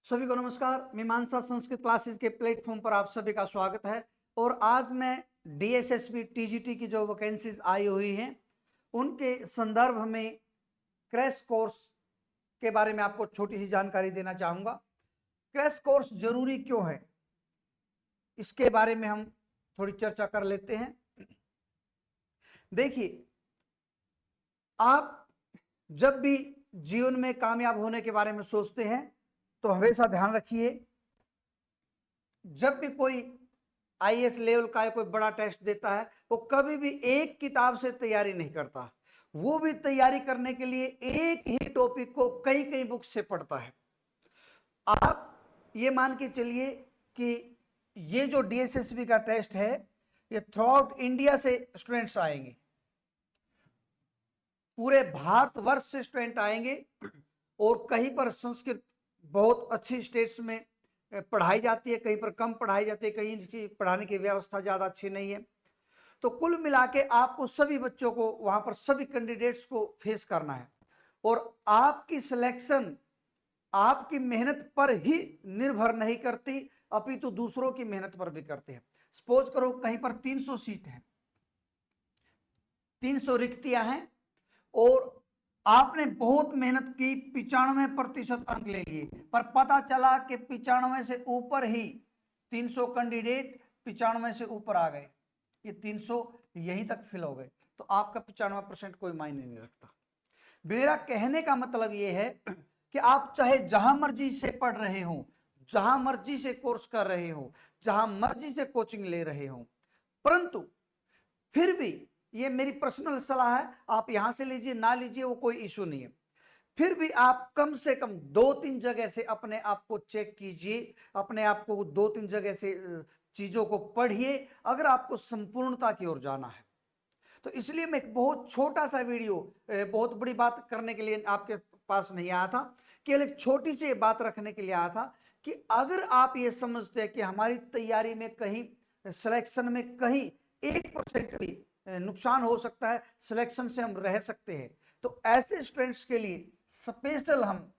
सभी को नमस्कार। मीमांसा संस्कृत क्लासेस के प्लेटफॉर्म पर आप सभी का स्वागत है। और आज मैं डीएसएसबी टीजीटी की जो वैकेंसीज आई हुई हैं उनके संदर्भ में क्रैश कोर्स के बारे में आपको छोटी सी जानकारी देना चाहूँगा। क्रैश कोर्स जरूरी क्यों है, इसके बारे में हम थोड़ी चर्चा कर लेते हैं। देखिए, आप जब भी जीवन में कामयाब होने के बारे में सोचते हैं तो हमेशा ध्यान रखिए, जब भी कोई आईएएस लेवल का कोई बड़ा टेस्ट देता है वो कभी भी एक किताब से तैयारी नहीं करता। वो भी तैयारी करने के लिए एक ही टॉपिक को कई कई बुक से पढ़ता है। आप ये मान के चलिए कि ये जो डीएसएसबी का टेस्ट है ये थ्रू आउट इंडिया से स्टूडेंट्स आएंगे, पूरे भारतवर्ष से स्टूडेंट आएंगे। और कहीं पर संस्कृत बहुत अच्छी स्टेट्स में पढ़ाई जाती है, कहीं पर कम पढ़ाई जाती है, कहीं की पढ़ाने की व्यवस्था ज़्यादा अच्छी नहीं है। तो कुल मिला के आपको सभी बच्चों को वहाँ पर सभी कैंडिडेट्स को फेस करना है। और आपकी सिलेक्शन आपकी मेहनत पर ही निर्भर नहीं करती, अपितु दूसरों की मेहनत पर भी करते हैं। सपोज करो कहीं पर 300 सीट है, 300 रिक्तियां हैं और आपने बहुत मेहनत की, 95% अंक ले लिए, पर पता चला कि 95 से ऊपर ही 300 कैंडिडेट 95 से ऊपर आ गए, ये 300 यहीं तक फिल हो गए, तो आपका 95% कोई मायने नहीं रखता। मेरा कहने का मतलब ये है कि आप चाहे जहां मर्जी से पढ़ रहे हो, जहां मर्जी से कोर्स कर रहे हो, जहां मर्जी से कोचिंग ले रहे हो, परंतु फिर भी ये मेरी पर्सनल सलाह है, आप यहां से लीजिए ना लीजिए वो कोई इशू नहीं है, फिर भी आप कम से कम 2-3 जगह से अपने आप को चेक कीजिए, अपने आप को 2-3 जगह से चीजों को पढ़िए अगर आपको संपूर्णता की ओर जाना है। तो इसलिए मैं एक बहुत छोटा सा वीडियो, बहुत बड़ी बात करने के लिए आपके पास नहीं आया था, केवल एक छोटी सी बात रखने के लिए आया था कि अगर आप ये समझते हैं कि हमारी तैयारी में कहीं सिलेक्शन में कहीं 1% भी नुकसान हो सकता है, सिलेक्शन से हम रह सकते हैं, तो ऐसे स्टूडेंट्स के लिए स्पेशल हम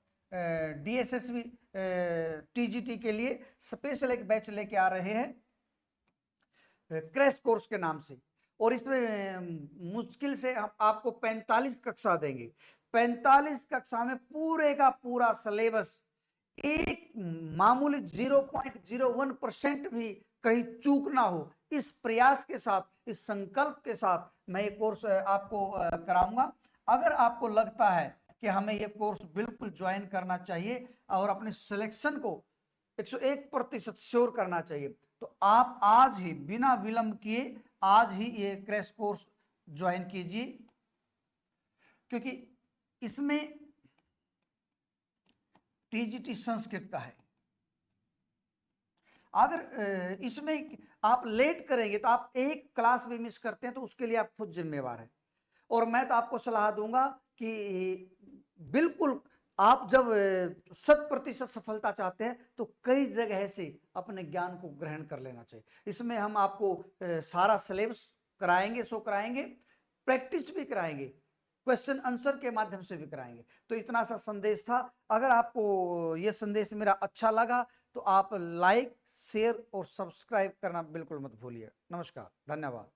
डीएसएसबी टीजीटी के लिए स्पेशल एक बैच लेके आ रहे हैं क्रैश कोर्स के नाम से। और इसमें मुश्किल से हम आपको 45 कक्षा देंगे। 45 कक्षा में पूरे का पूरा सिलेबस, एक मामूली 0.01% भी कहीं चूक ना हो, इस प्रयास के साथ, इस संकल्प के साथ मैं ये कोर्स आपको कराऊंगा। अगर आपको लगता है कि हमें ये कोर्स बिल्कुल ज्वाइन करना चाहिए और अपने सिलेक्शन को 101% श्योर करना चाहिए, तो आप आज ही बिना विलंब किए आज ही ये क्रैश कोर्स ज्वाइन कीजिए, क्योंकि इसमें टीजीटी संस्कृत का है। अगर इसमें आप लेट करेंगे तो आप एक क्लास भी मिस करते हैं तो उसके लिए आप खुद जिम्मेवार हैं। और मैं तो आपको सलाह दूंगा कि बिल्कुल आप जब 100% सफलता चाहते हैं तो कई जगह से अपने ज्ञान को ग्रहण कर लेना चाहिए। इसमें हम आपको सारा सिलेबस कराएंगे, शो कराएंगे, प्रैक्टिस भी कराएंगे, क्वेश्चन आंसर के माध्यम से भी कराएंगे। तो इतना सा संदेश था। अगर आपको यह संदेश मेरा अच्छा लगा तो आप लाइक, शेयर और सब्सक्राइब करना बिल्कुल मत भूलिए। नमस्कार, धन्यवाद।